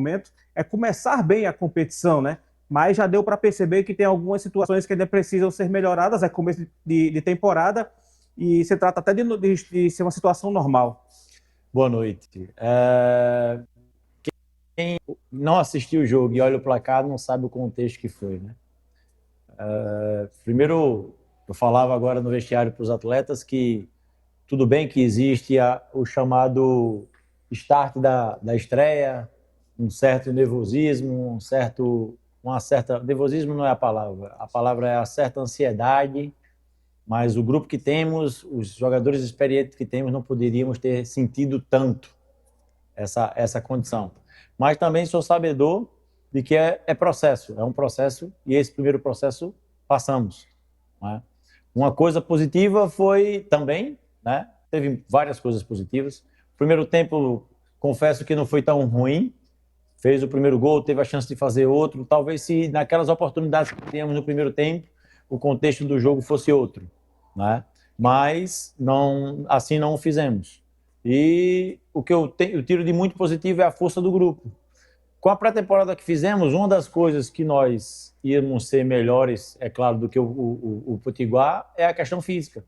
momento é começar bem a competição, né? Mas já deu para perceber que tem algumas situações que ainda precisam ser melhoradas, é começo de temporada, e se trata até de ser uma situação normal. Boa noite. Quem não assistiu o jogo e olha o placar não sabe o contexto que foi, né? Primeiro, eu falava agora no vestiário para os atletas que tudo bem que existe o chamado start da estreia, um certo nervosismo, uma certa nervosismo não é a palavra é a certa ansiedade, mas o grupo que temos, os jogadores experientes que temos, não poderíamos ter sentido tanto essa condição. Mas também sou sabedor de que é processo, é um processo, e esse primeiro processo passamos. Né? Uma coisa positiva foi também, né? Teve várias coisas positivas. O primeiro tempo, confesso que não foi tão ruim, fez o primeiro gol, teve a chance de fazer outro, talvez se naquelas oportunidades que tínhamos no primeiro tempo, o contexto do jogo fosse outro, né? Mas não, assim não o fizemos. E o que eu tiro de muito positivo é a força do grupo. Com a pré-temporada que fizemos, uma das coisas que nós íamos ser melhores, é claro, do que o Potiguar, é a questão física.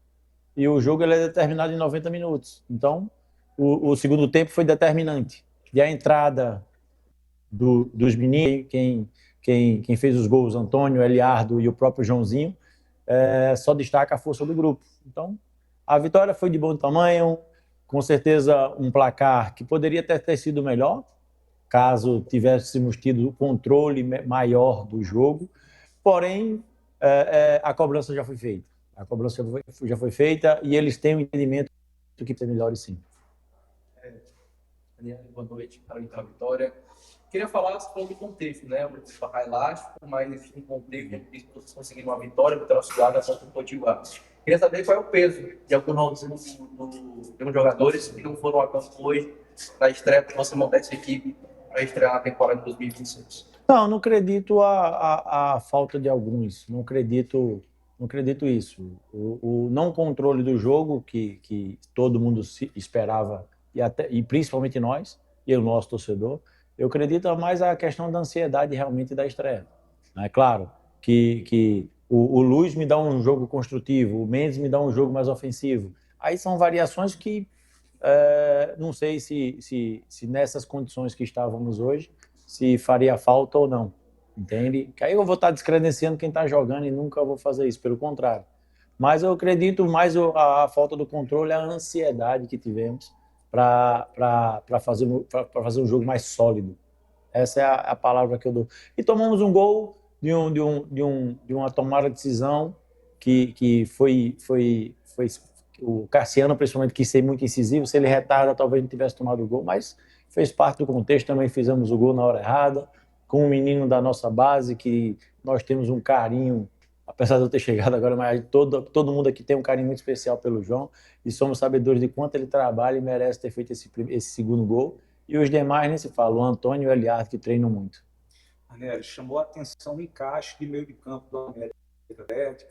E o jogo ele é determinado em 90 minutos. Então, o segundo tempo foi determinante. E a entrada dos meninos, quem fez os gols, Antônio, Eliardo e o próprio Joãozinho, só destaca a força do grupo. Então, a vitória foi de bom tamanho, com certeza um placar que poderia ter sido melhor, caso tivéssemos tido o controle maior do jogo, porém, a cobrança já foi feita. A cobrança já foi feita e eles têm o entendimento do que é melhor sim. Daniel, boa noite, parabéns pela vitória. Queria falar sobre o contexto, né? O placar elástico, mas enfim, contexto, vocês conseguiram uma vitória suada contra o Potiguar. Queria saber qual é o peso de alguns jogadores que não foram a campo hoje na estreia para você montar essa equipe para estrear na temporada de 2026. Não acredito a falta de alguns, não acredito isso. O não controle do jogo que todo mundo esperava, e principalmente nós, e o nosso torcedor, eu acredito mais a questão da ansiedade realmente da estreia. É claro que o Luiz me dá um jogo construtivo, o Mendes me dá um jogo mais ofensivo. Aí são variações que não sei se nessas condições que estávamos hoje, se faria falta ou não, entende? Que aí eu vou estar descredenciando quem está jogando e nunca vou fazer isso, pelo contrário. Mas eu acredito mais a falta do controle, a ansiedade que tivemos para fazer um jogo mais sólido. Essa é a palavra que eu dou. E tomamos um gol de uma tomada de decisão que foi o Cassiano, principalmente, quis ser muito incisivo. Se ele retarda, talvez não tivesse tomado o gol, mas fez parte do contexto. Também fizemos o gol na hora errada, com um menino da nossa base, que nós temos um carinho, apesar de eu ter chegado agora, mas todo mundo aqui tem um carinho muito especial pelo João, e somos sabedores de quanto ele trabalha e merece ter feito esse segundo gol. E os demais nem se fala, o Antônio e o Eliardo, que treinam muito. Anélio, chamou a atenção o encaixe de meio de campo do América,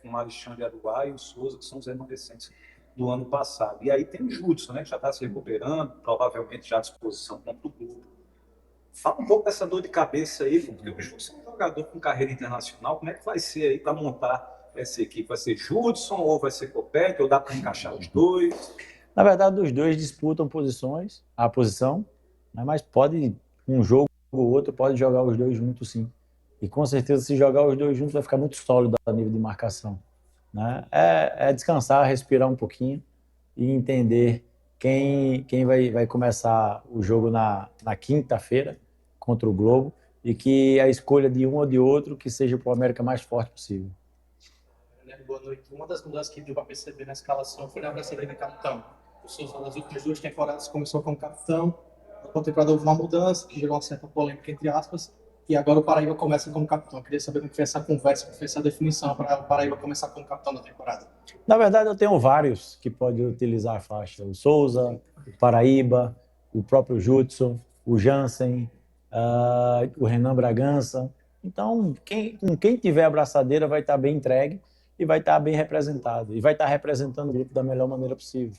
com o Alexandre Aruá e o Souza, que são os remanescentes do ano passado. E aí tem o Judson, né, que já está se recuperando, provavelmente já à disposição contra o grupo. Fala um pouco dessa dor de cabeça aí, porque o Judson é um jogador com carreira internacional. Como é que vai ser aí para montar essa equipe? Vai ser Judson ou vai ser Copete? Ou dá para encaixar os dois? Na verdade, os dois disputam a posição, né, mas pode, um jogo ou outro, pode jogar os dois juntos sim. E com certeza, se jogar os dois juntos, vai ficar muito sólido a nível de marcação. Né? Descansar, respirar um pouquinho e entender quem vai começar o jogo na quinta-feira contra o Globo, e que a escolha de um ou de outro que seja para o América mais forte possível. Boa noite. Uma das mudanças que deu para perceber na escalação foi a abraçadeira de capitão. O Souza, nas últimas 2 temporadas, começou como capitão. Na temporada houve uma mudança que gerou uma certa polêmica, entre aspas, e agora o Paraíba começa como capitão. Eu queria saber como foi essa conversa, como foi essa definição para o Paraíba começar como capitão da temporada. Na verdade, eu tenho vários que podem utilizar a faixa. O Souza, o Paraíba, o próprio Judson, o Jansen, o Renan Bragança. Então, com quem tiver a abraçadeira vai estar bem entregue e vai estar bem representado. E vai estar representando o grupo da melhor maneira possível.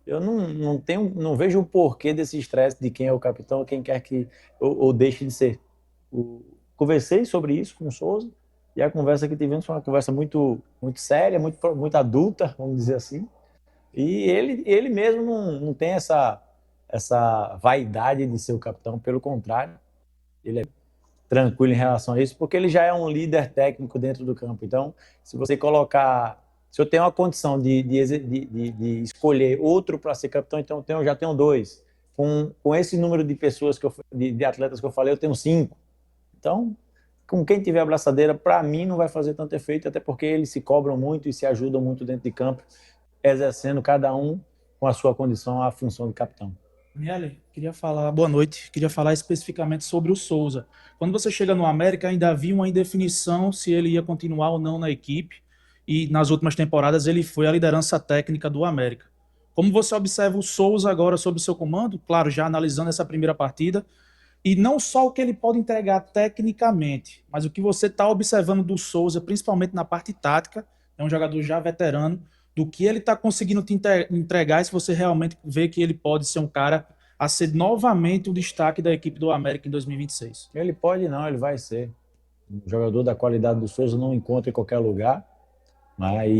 Eu não vejo o porquê desse estresse de quem é o capitão, quem quer que ou deixe de ser. Conversei sobre isso com o Souza e a conversa que tivemos foi uma conversa muito séria, muito adulta, vamos dizer assim. E ele mesmo não tem essa vaidade de ser o capitão, pelo contrário, ele é tranquilo em relação a isso, porque ele já é um líder técnico dentro do campo. Então, se eu tenho a condição de escolher outro para ser capitão, então eu já tenho 2. Com esse número de pessoas, de atletas que eu falei, eu tenho 5. Então, com quem tiver a abraçadeira, para mim não vai fazer tanto efeito, até porque eles se cobram muito e se ajudam muito dentro de campo, exercendo cada um com a sua condição a função de capitão. Miele, queria falar, boa noite, queria falar especificamente sobre o Souza. Quando você chega no América, ainda havia uma indefinição se ele ia continuar ou não na equipe, e nas últimas temporadas ele foi a liderança técnica do América. Como você observa o Souza agora sob o seu comando, claro, já analisando essa primeira partida, e não só o que ele pode entregar tecnicamente, mas o que você está observando do Souza, principalmente na parte tática, é um jogador já veterano, do que ele está conseguindo te entregar, e se você realmente vê que ele pode ser um cara a ser novamente o destaque da equipe do América em 2026. Ele pode não, ele vai ser. Um jogador da qualidade do Souza não encontra em qualquer lugar, mas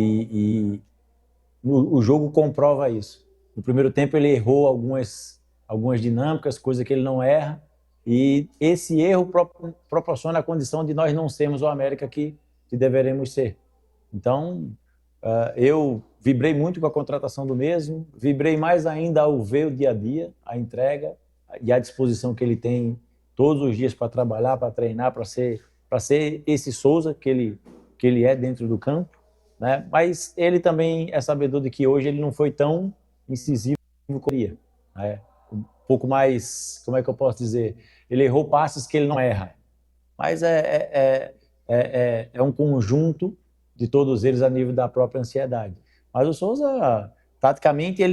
o jogo comprova isso. No primeiro tempo ele errou algumas dinâmicas, coisa que ele não erra, e esse erro proporciona a condição de nós não sermos o América que deveremos ser. Então, eu vibrei muito com a contratação do mesmo, vibrei mais ainda ao ver o dia a dia, a entrega e a disposição que ele tem todos os dias para trabalhar, para treinar, para ser esse Souza que ele é dentro do campo, né? Mas ele também é sabedor de que hoje ele não foi tão incisivo como queria, né? Um pouco mais, como é que eu posso dizer? Ele errou passes que ele não erra, mas é um conjunto de todos eles a nível da própria ansiedade. Mas o Souza, taticamente,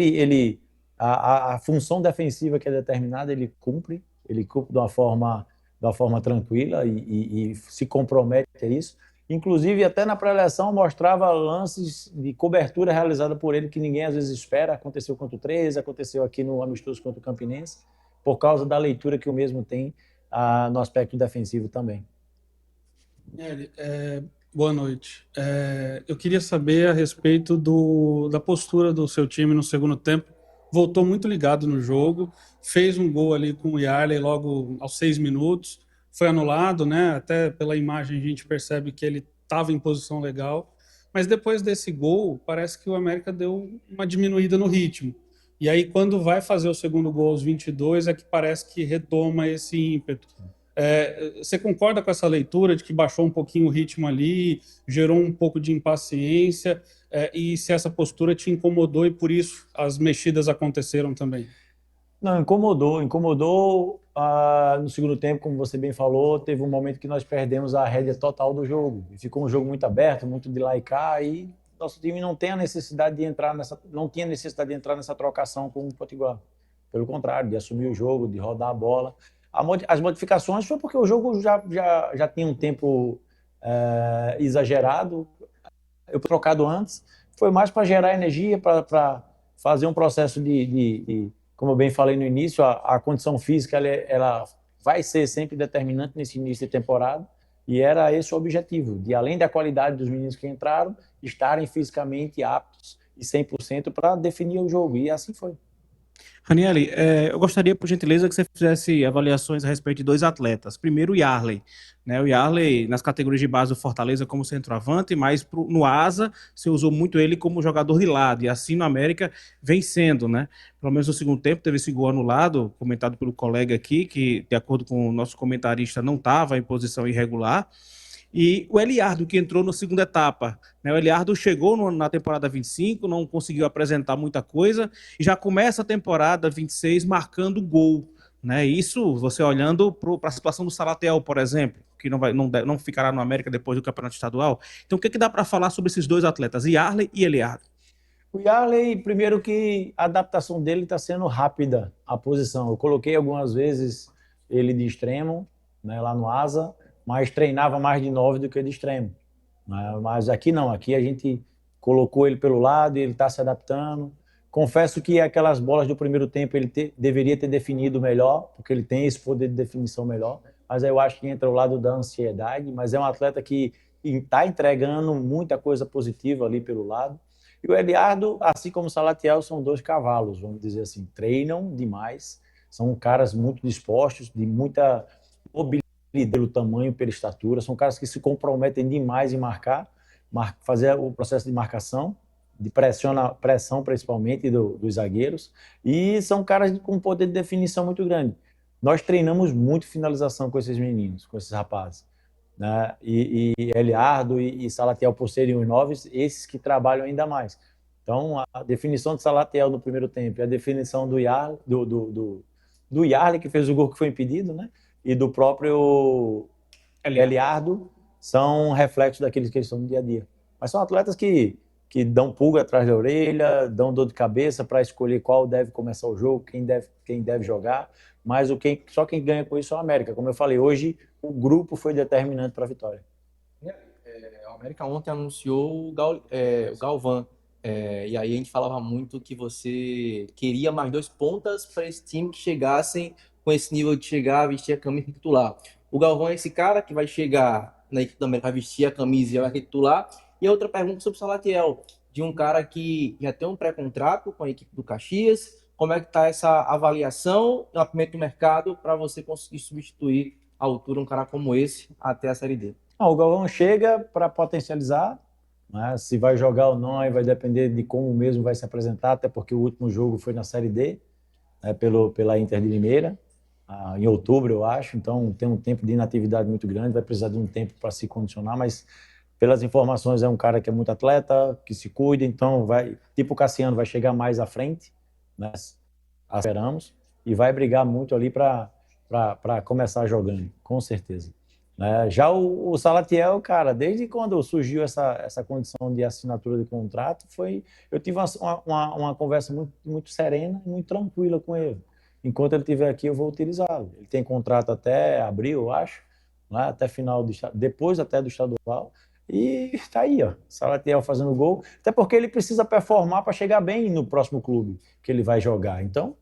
a função defensiva que é determinada, ele cumpre de uma forma tranquila e se compromete a isso. Inclusive, até na pré-eleição, mostrava lances de cobertura realizada por ele que ninguém às vezes espera. Aconteceu contra o 13, aconteceu aqui no amistoso contra o Campinense, por causa da leitura que o mesmo tem no aspecto defensivo também. Boa noite. Eu queria saber a respeito da postura do seu time no segundo tempo. Voltou muito ligado no jogo, fez um gol ali com o Yarley logo aos 6 minutos, foi anulado, né? Até pela imagem a gente percebe que ele estava em posição legal, mas depois desse gol, parece que o América deu uma diminuída no ritmo. E aí, quando vai fazer o segundo gol aos 22, é que parece que retoma esse ímpeto. Você concorda com essa leitura de que baixou um pouquinho o ritmo ali, gerou um pouco de impaciência, e se essa postura te incomodou e por isso as mexidas aconteceram também? Não, incomodou no segundo tempo, como você bem falou, teve um momento que nós perdemos a rédea total do jogo, e ficou um jogo muito aberto, muito de lá e cá, e nosso time não tinha necessidade de entrar nessa trocação com o Potiguar. Pelo contrário, de assumir o jogo, de rodar a bola. As modificações foi porque o jogo já tinha um tempo exagerado. Eu trocado antes, foi mais para gerar energia, para fazer um processo como eu bem falei no início, a condição física ela vai ser sempre determinante nesse início de temporada, e era esse o objetivo, de além da qualidade dos meninos que entraram, estarem fisicamente aptos e 100% para definir o jogo, e assim foi. Ranieri, eu gostaria, por gentileza, que você fizesse avaliações a respeito de 2 atletas. Primeiro, o Yarley. Né? O Yarley, nas categorias de base do Fortaleza, como centroavante, mas no asa, você usou muito ele como jogador de lado, e assim no América vem sendo, né? Pelo menos no segundo tempo, teve esse gol anulado, comentado pelo colega aqui, que, de acordo com o nosso comentarista, não estava em posição irregular. E o Eliardo, que entrou na segunda etapa, né? O Eliardo chegou na temporada 25, não conseguiu apresentar muita coisa, e já começa a temporada 26 marcando gol. Né? Isso você olhando para a situação do Salatiel, por exemplo, que não ficará no América depois do Campeonato Estadual. Então, o que dá para falar sobre esses 2 atletas, Yarley e Eliardo? O Yarley, primeiro que a adaptação dele está sendo rápida, a posição. Eu coloquei algumas vezes ele de extremo, né, lá no asa, mas treinava mais de 9 do que de extremo. Mas aqui não, aqui a gente colocou ele pelo lado e ele está se adaptando. Confesso que aquelas bolas do primeiro tempo ele deveria ter definido melhor, porque ele tem esse poder de definição melhor, mas aí eu acho que entra o lado da ansiedade, mas é um atleta que está entregando muita coisa positiva ali pelo lado. E o Eliardo, assim como o Salatiel, são 2 cavalos, vamos dizer assim, treinam demais, são caras muito dispostos, de muita mobilidade pelo tamanho, pela estatura, são caras que se comprometem demais em fazer o processo de marcação, de pressão principalmente dos zagueiros, e são caras com poder de definição muito grande. Nós treinamos muito finalização com esses meninos, com esses rapazes, né? E Eliardo e Salatiel, por serem os 9, esses que trabalham ainda mais. Então, a definição de Salatiel no primeiro tempo, a definição do Yarley, que fez o gol que foi impedido, né? E do próprio Eliardo, são reflexos daqueles que eles são no dia a dia. Mas são atletas que dão pulga atrás da orelha, dão dor de cabeça para escolher qual deve começar o jogo, quem deve jogar, mas só quem ganha com isso é o América. Como eu falei, hoje o grupo foi determinante para a vitória. O América ontem anunciou o Galvão, e aí a gente falava muito que você queria mais 2 pontas para esse time que chegassem com esse nível de chegar a vestir a camisa titular. O Galvão é esse cara que vai chegar na equipe do América, vai vestir a camisa e vai titular. E outra pergunta sobre o Salatiel, de um cara que já tem um pré-contrato com a equipe do Caxias. Como é que está essa avaliação no primeiro do mercado para você conseguir substituir à altura um cara como esse até a Série D? O Galvão chega para potencializar, né? Se vai jogar ou não, aí vai depender de como mesmo vai se apresentar, até porque o último jogo foi na Série D, né, pela Inter de Limeira, em outubro, eu acho. Então tem um tempo de inatividade muito grande, vai precisar de um tempo para se condicionar, mas pelas informações é um cara que é muito atleta, que se cuida, então tipo o Cassiano, vai chegar mais à frente, né? Esperamos, e vai brigar muito ali para começar jogando, com certeza. Já o Salatiel, cara, desde quando surgiu essa condição de assinatura de contrato, eu tive uma conversa muito, muito serena e muito tranquila com ele. Enquanto ele estiver aqui, eu vou utilizá-lo. Ele tem contrato até abril, eu acho, né? Até final, depois até do estadual. E está aí, ó, Salatiel fazendo gol, até porque ele precisa performar para chegar bem no próximo clube que ele vai jogar. Então,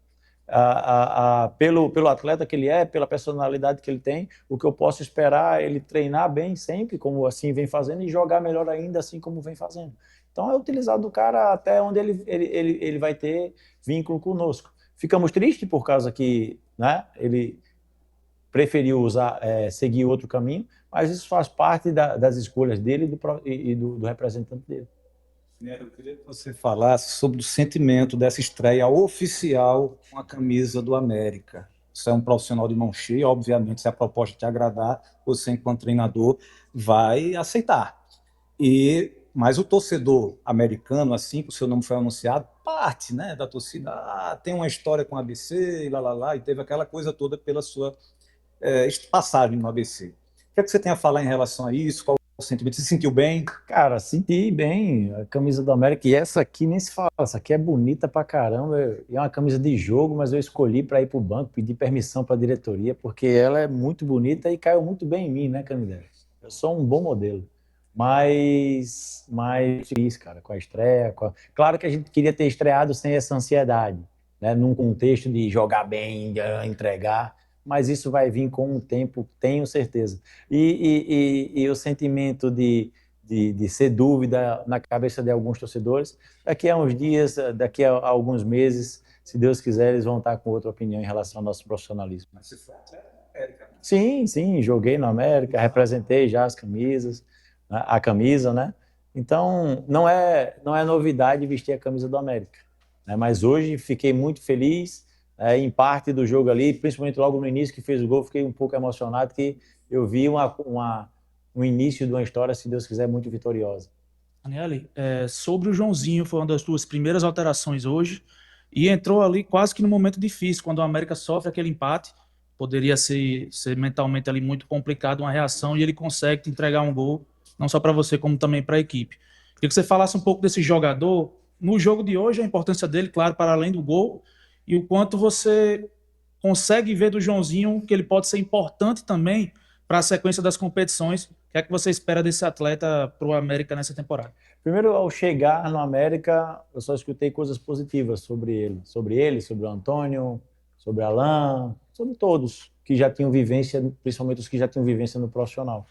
pelo atleta que ele é, pela personalidade que ele tem, o que eu posso esperar é ele treinar bem sempre, como assim vem fazendo, e jogar melhor ainda, assim como vem fazendo. Então, é utilizado do cara até onde ele vai ter vínculo conosco. Ficamos tristes por causa que, né, ele preferiu seguir outro caminho, mas isso faz parte das escolhas dele e do representante dele. Eu queria que você falasse sobre o sentimento dessa estreia oficial com a camisa do América. Você é um profissional de mão cheia, obviamente, se a proposta te agradar, você, enquanto treinador, vai aceitar. Mas o torcedor americano, assim que o seu nome foi anunciado, parte, né, da torcida, tem uma história com o ABC, e teve aquela coisa toda pela sua passagem no ABC. O que é que você tem a falar em relação a isso? Qual o sentimento? Você se sentiu bem? Cara, senti bem a camisa do América, e essa aqui nem se fala, essa aqui é bonita pra caramba, é uma camisa de jogo, mas eu escolhi para ir pro banco, pedir permissão para a diretoria, porque ela é muito bonita e caiu muito bem em mim, né, Canidé? Eu sou um bom modelo, mas feliz, cara, com a estreia. Claro que a gente queria ter estreado sem essa ansiedade, né, num contexto de jogar bem, entregar, mas isso vai vir com o tempo, tenho certeza. E o sentimento de ser dúvida na cabeça de alguns torcedores, daqui a uns dias, daqui a alguns meses, se Deus quiser, eles vão estar com outra opinião em relação ao nosso profissionalismo. Mas você foi até a América. Sim, joguei na América, representei já as camisas, a camisa, né? Então, não é novidade vestir a camisa do América, né? Mas hoje fiquei muito feliz, em parte do jogo ali, principalmente logo no início que fez o gol, fiquei um pouco emocionado, que eu vi um início de uma história, se Deus quiser, muito vitoriosa. Anelli, sobre o Joãozinho, foi uma das tuas primeiras alterações hoje, e entrou ali quase que no momento difícil, quando o América sofre aquele empate, poderia ser mentalmente ali muito complicado, uma reação, e ele consegue te entregar um gol, não só para você, como também para a equipe. Queria que você falasse um pouco desse jogador, no jogo de hoje, a importância dele, claro, para além do gol, e o quanto você consegue ver do Joãozinho que ele pode ser importante também para a sequência das competições, que é que você espera desse atleta para o América nessa temporada? Primeiro, ao chegar no América, eu só escutei coisas positivas sobre ele. Sobre o Antônio, sobre o Alan, sobre todos que já tinham vivência, principalmente os que já tinham vivência no profissional.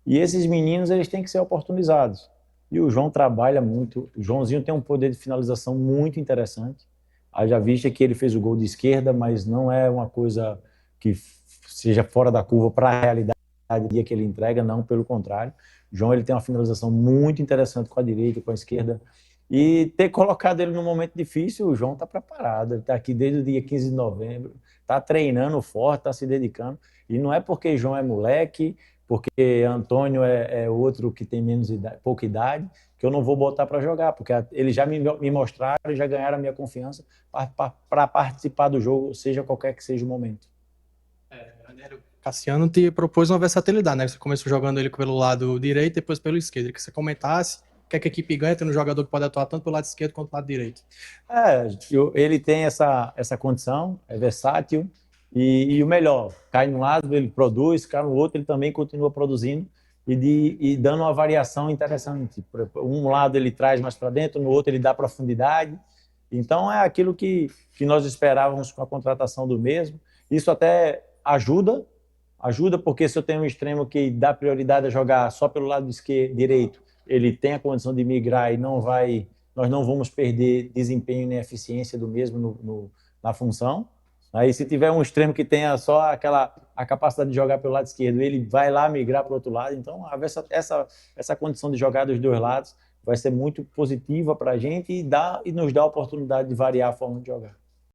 E esses meninos, eles têm que ser oportunizados. E o João trabalha muito. O Joãozinho tem um poder de finalização muito interessante. Haja vista que ele fez o gol de esquerda, mas não é uma coisa que seja fora da curva para a realidade que ele entrega, não, pelo contrário. O João, ele tem uma finalização muito interessante com a direita, com a esquerda. E ter colocado ele num momento difícil, o João está preparado. Ele está aqui desde o dia 15 de novembro, está treinando forte, está se dedicando. E não é porque João é moleque, porque Antônio é outro que tem pouca idade, que eu não vou botar para jogar, porque eles já me mostraram, já ganharam a minha confiança para participar do jogo, seja qualquer que seja o momento. Cassiano te propôs uma versatilidade, né? Você começou jogando ele pelo lado direito e depois pelo esquerdo. Que você comentasse o que é que a equipe ganha tendo um jogador que pode atuar tanto pelo lado esquerdo quanto pelo lado direito. Ele tem essa condição, é versátil, e o melhor, cai num lado, ele produz, cai no outro, ele também continua produzindo e dando uma variação interessante. Um lado ele traz mais para dentro, no outro ele dá profundidade. Então é aquilo que nós esperávamos com a contratação do mesmo. Isso até ajuda porque se eu tenho um extremo que dá prioridade a jogar só pelo lado direito, ele tem a condição de migrar e nós não vamos perder desempenho nem eficiência do mesmo na função. Aí se tiver um extremo que tenha só a capacidade de jogar pelo lado esquerdo, ele vai lá migrar para o outro lado. Então essa condição de jogar dos dois lados vai ser muito positiva para a gente e nos dá a oportunidade de variar a forma de jogar.